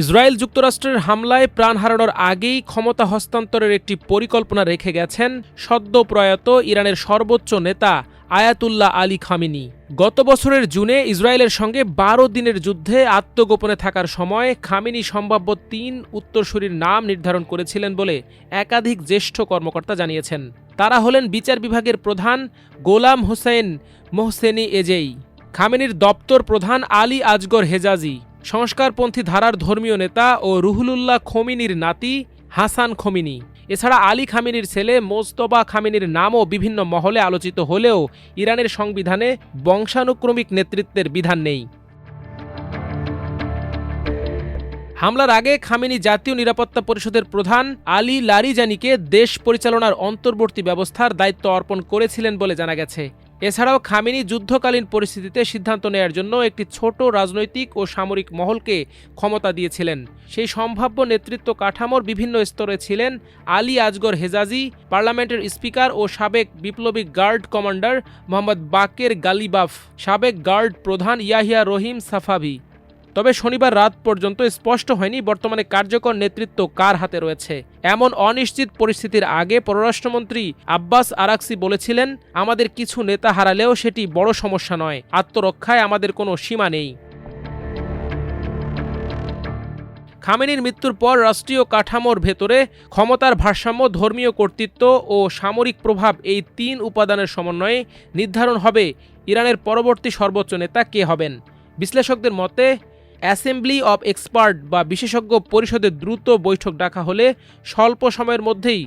Israel যুক্তরাষ্ট্রের হামলায় প্রাণ হারানোর আগেই ক্ষমতা হস্তান্তরের একটি পরিকল্পনা রেখে গেছেন সদ্য প্রয়াত ইরানের সর্বোচ্চ নেতা আয়াতুল্লাহ আলী খামেনি। গত বছরের জুনে ইসরায়েলের সঙ্গে ১২ দিনের যুদ্ধে আত্মগোপনে থাকার সময় খামেনি সম্ভাব্য ৩ উত্তরসূরির নাম নির্ধারণ করেছিলেন বলে একাধিক জ্যেষ্ঠ কর্মকর্তা জানিয়েছেন। তারা হলেন বিচার বিভাগের প্রধান গোলাম হোসেন মোহসেনি এজেই, খামেনির দপ্তর প্রধান আলী আজগর হেজাজি, সংস্কারপন্থী ধারার ধর্মীয় নেতা ও রুহুল্লাহ খোমিনির নাতি হাসান খোমিনি। এছাড়া আলী খামেনির ছেলে মোজতবা খামেনির নামও বিভিন্ন মহলে আলোচিত হলেও ইরানের সংবিধানে বংশানুক্রমিক নেতৃত্বের বিধান নেই। হামলার আগে খামেনি জাতীয় নিরাপত্তা পরিষদের প্রধান আলী লারিজানিকে দেশ পরিচালনার অন্তর্বর্তী ব্যবস্থার দায়িত্ব অর্পণ করেছিলেন বলে জানা গেছে। এছাড়াও খামেনি যুদ্ধকালীন পরিস্থিতিতে সিদ্ধান্ত নেয়ার জন্য একটি ছোট রাজনৈতিক ও সামরিক মহলকে ক্ষমতা দিয়েছিলেন। সেই সম্ভাব্য নেতৃত্ব কাঠামোর বিভিন্ন স্তরে ছিলেন আলী আজগর হেজাজি, পার্লামেন্টের স্পিকার ও সাবেক বিপ্লবী গার্ড কমান্ডার মোহাম্মদ বাকের গালিবাফ, সাবেক গার্ড প্রধান ইয়াহিয়া রহিম সাফাভি। তবে শনিবার রাত পর্যন্ত স্পষ্ট হয়নি বর্তমানে কার্যকর নেতৃত্ব কার হাতে রয়েছে। এমন অনিশ্চিত পরিস্থিতির আগে পররাষ্ট্রমন্ত্রী আব্বাস আরাকসি বলেছিলেন, আমাদের কিছু নেতা হারালেও সেটি বড় সমস্যা নয়, আত্মরক্ষায় আমাদের কোনো সীমা নেই। খামেনির মৃত্যুর পর রাষ্ট্রীয় কাঠামোর ভেতরে ক্ষমতার ভারসাম্য, ধর্মীয় কর্তৃত্ব ও সামরিক প্রভাব, এই ৩ উপাদানের সমন্বয়ে নির্ধারণ হবে ইরানের পরবর্তী সর্বোচ্চ নেতা কে হবেন। বিশ্লেষকদের মতে অ্যাসেম্বলি অব এক্সপার্ট বা বিশেষজ্ঞ পরিষদের দ্রুত বৈঠক ডাকা হলে স্বল্প সময়ের মধ্যেই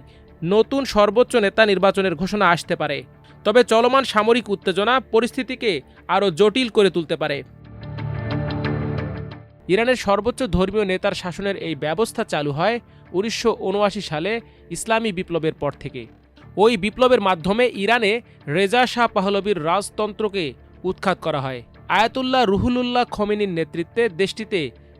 নতুন সর্বোচ্চ নেতা নির্বাচনের ঘোষণা আসতে পারে। তবে চলমান সামরিক উত্তেজনা পরিস্থিতিকে আরও জটিল করে তুলতে পারে। ইরানের সর্বোচ্চ ধর্মীয় নেতার শাসনের এই ব্যবস্থা চালু হয় ১৯৭৯ সালে ইসলামী বিপ্লবের পর থেকে। ওই বিপ্লবের মাধ্যমে ইরানে রেজা শাহ পাহলভীর রাজতন্ত্রকে উৎখাত করা হয়। আয়াতুল্লাহ রুহুল্লাহ খোমেনির নেতৃত্বে দেশটিতে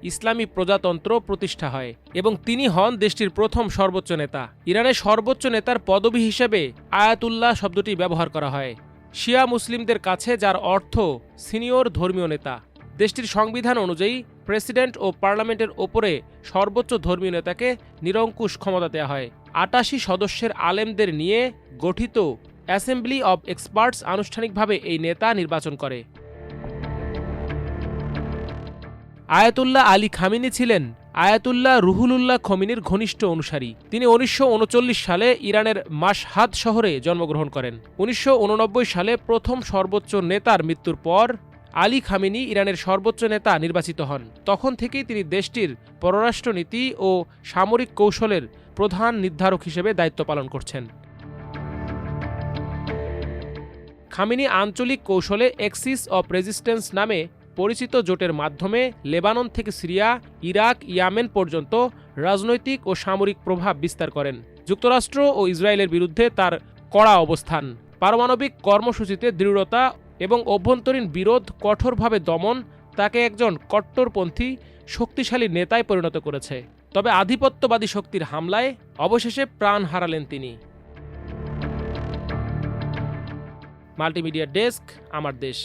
ইসলামী প্রজাতন্ত্র প্রতিষ্ঠা হয় এবং তিনি হন দেশটির প্রথম সর্বোচ্চ নেতা। ইরানের সর্বোচ্চ নেতার পদবি হিসেবে আয়াতুল্লাহ শব্দটি ব্যবহার করা হয় শিয়া মুসলিমদের কাছে, যার অর্থ সিনিয়র ধর্মীয় নেতা। দেশটির সংবিধান অনুযায়ী প্রেসিডেন্ট ও পার্লামেন্টের ওপরে সর্বোচ্চ ধর্মীয় নেতাকে নিরঙ্কুশ ক্ষমতা দেওয়া হয়। ৮৮ সদস্যের আলেমদের নিয়ে গঠিত অ্যাসেম্বলি অব এক্সপার্টস আনুষ্ঠানিকভাবে এই নেতা নির্বাচন করে। আয়াতুল্লাহ আলী খামেনি ছিলেন আয়াতুল্লাহ রুহুল্লাহ খোমেনির ঘনিষ্ঠ অনুসারী। তিনি ১৯৩৯ সালে ইরানের মাশহাদ শহরে জন্মগ্রহণ করেন। ১৯৮৯ সালে প্রথম সর্বোচ্চ নেতার মৃত্যুর পর আলী খামেনি ইরানের সর্বোচ্চ নেতা নির্বাচিত হন। তখন থেকেই তিনি দেশটির পররাষ্ট্রনীতি ও সামরিক কৌশলের প্রধান নির্ধারক হিসেবে দায়িত্ব পালন করছেন। খামেনি আঞ্চলিক কৌশলে এক্সিস অব রেজিস্ট্যান্স নামে পরিচিত জোটের মাধ্যমে লেবানন থেকে সিরিয়া, ইরাক, ইয়ামেন পর্যন্ত রাজনৈতিক ও সামরিক প্রভাব বিস্তার করেন। যুক্তরাষ্ট্র ও ইসরায়েলের বিরুদ্ধে তার কড়া অবস্থান, পারমাণবিক কর্মসূচিতে দৃঢ়তা এবং অভ্যন্তরীণ বিরোধ কঠোরভাবে দমন তাকে একজন কট্টরপন্থী শক্তিশালী নেতায় পরিণত করেছে। তবে আধিপত্যবাদী শক্তির হামলায় অবশেষে প্রাণ হারালেন তিনি। মাল্টিমিডিয়া ডেস্ক, আমার দেশ।